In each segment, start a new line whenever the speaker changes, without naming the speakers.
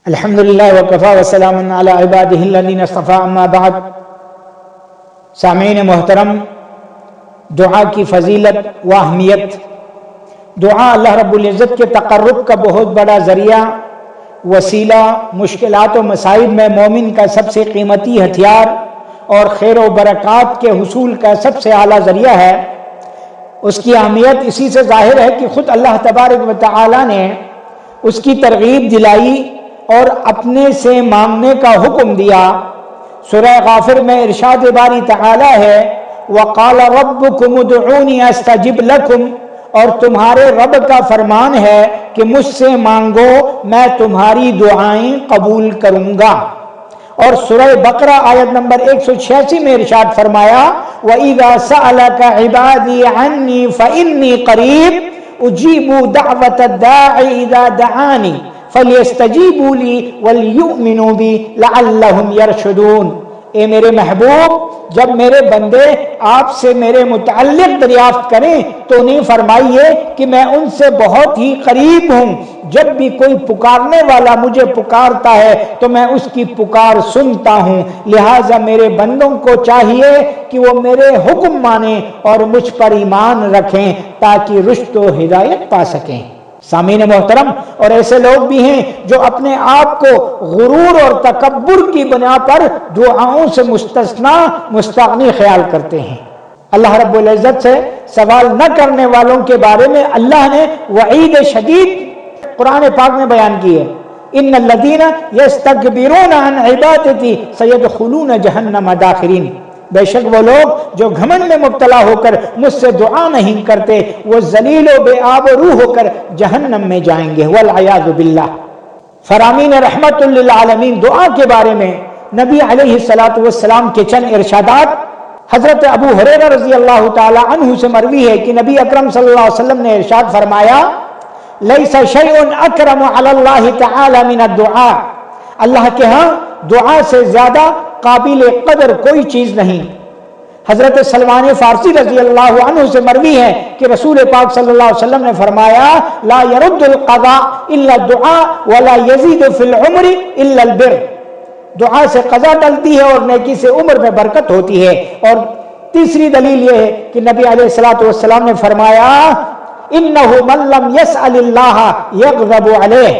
الحمدللہ وکفا وسلام علی عبادہ الذین اصطفیٰ اما بعد۔ سامعین محترم، دعا کی فضیلت و اہمیت۔ دعا اللہ رب العزت کے تقرب کا بہت بڑا ذریعہ، وسیلہ، مشکلات و مصائب میں مومن کا سب سے قیمتی ہتھیار اور خیر و برکات کے حصول کا سب سے اعلیٰ ذریعہ ہے۔ اس کی اہمیت اسی سے ظاہر ہے کہ خود اللہ تبارک و تعالی نے اس کی ترغیب دلائی اور اپنے سے مانگنے کا حکم دیا۔ سورہ غافر میں ارشاد باری تعالی ہے وَقَالَ رَبُّكُمُ ادْعُونِي أَسْتَجِبْ لَكُمْ، اور تمہارے رب کا فرمان ہے کہ مجھ سے مانگو میں تمہاری دعائیں قبول کروں گا۔ اور سورہ بقرہ آیت نمبر 186 میں ارشاد فرمایا وَإِذَا سَأَلَكَ عِبَادِي عَنِّي فَإِنِّي قَرِيبٌ أُجِيبُ دَعْوَةَ الدَّاعِ إِذَا دَعَانِ فَلْيَسْتَجِيبُوا لِي وَلْيُؤْمِنُوا بِي لَعَلَّهُمْ يَرْشُدُونَ۔ اے میرے محبوب، جب میرے بندے آپ سے میرے متعلق دریافت کریں تو انہیں فرمائیے کہ میں ان سے بہت ہی قریب ہوں۔ جب بھی کوئی پکارنے والا مجھے پکارتا ہے تو میں اس کی پکار سنتا ہوں، لہٰذا میرے بندوں کو چاہیے کہ وہ میرے حکم مانیں اور مجھ پر ایمان رکھیں تاکہ رشد و ہدایت پا سکیں۔ سامعین محترم، اور ایسے لوگ بھی ہیں جو اپنے آپ کو غرور اور تکبر کی بنا پر دعاؤں سے مستغنی خیال کرتے ہیں۔ اللہ رب العزت سے سوال نہ کرنے والوں کے بارے میں اللہ نے وعید شدید قرآن پاک میں بیان کی ہے ان الذین یستکبرون عن عبادتی سیدخلون جہنم داخرین۔ بے شک وہ لوگ جو گھمنڈ میں مبتلا ہو کر مجھ سے دعا نہیں کرتے وہ ذلیل و بے آب و روح ہو کر جہنم میں جائیں گے والعیاذ باللہ۔ فرامین رحمت للعالمین دعا کے بارے میں نبی علیہ السلام کے چند ارشادات حضرت ابو ہریرہ رضی اللہ تعالی عنہ سے مروی ہے کہ نبی اکرم صلی اللہ علیہ وسلم نے ارشاد فرمایا لیس شیء اکرم علی اللہ تعالی من الدعاء، اللہ کے ہاں دعا سے زیادہ قابل قدر کوئی چیز نہیں۔ حضرت سلمان فارسی رضی اللہ عنہ سے مروی ہے کہ رسول پاک صلی اللہ علیہ وسلم نے فرمایا لا يرد القضاء الا الدعاء ولا يزيد في العمر الا البر۔ دعا سے قضا ٹلتی ہے اور نیکی سے عمر میں برکت ہوتی ہے۔ اور تیسری دلیل یہ ہے کہ نبی علیہ الصلوۃ والسلام نے فرمایا انه من لم يسأل الله يغضب عليه،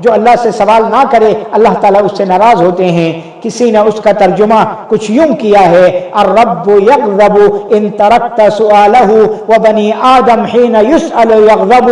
جو اللہ سے سوال نہ کرے اللہ تعالیٰ اس سے ناراض ہوتے ہیں۔ کسی نے اس کا ترجمہ کچھ یوں کیا ہے الرب یغضب ان ترکت سؤالہ وبنی آدم حین یسأل یغضب۔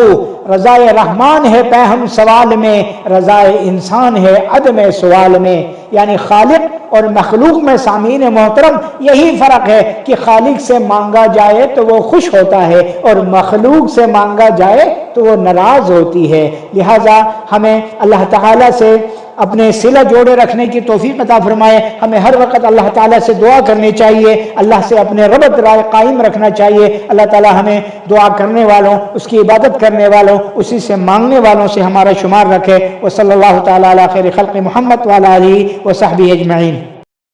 رضائے رحمان ہے پہم سوال میں، رضائے انسان ہے عدم سوال میں۔ یعنی خالق اور مخلوق میں سامعین محترم یہی فرق ہے کہ خالق سے مانگا جائے تو وہ خوش ہوتا ہے اور مخلوق سے مانگا جائے تو وہ ناراض ہوتی ہے۔ لہٰذا ہمیں اللہ تعالیٰ سے اپنے صلہ جوڑے رکھنے کی توفیق عطا فرمائے۔ ہمیں ہر وقت اللہ تعالیٰ سے دعا کرنی چاہیے، اللہ سے اپنے ربط رائے قائم رکھنا چاہیے۔ اللہ تعالیٰ ہمیں دعا کرنے والوں، اس کی عبادت کرنے والوں، اسی سے مانگنے والوں سے ہمارا شمار رکھے۔ وصلی اللہ تعالیٰ علی خیر خلق محمد وعلی آلہ وصحبہ اجمعین۔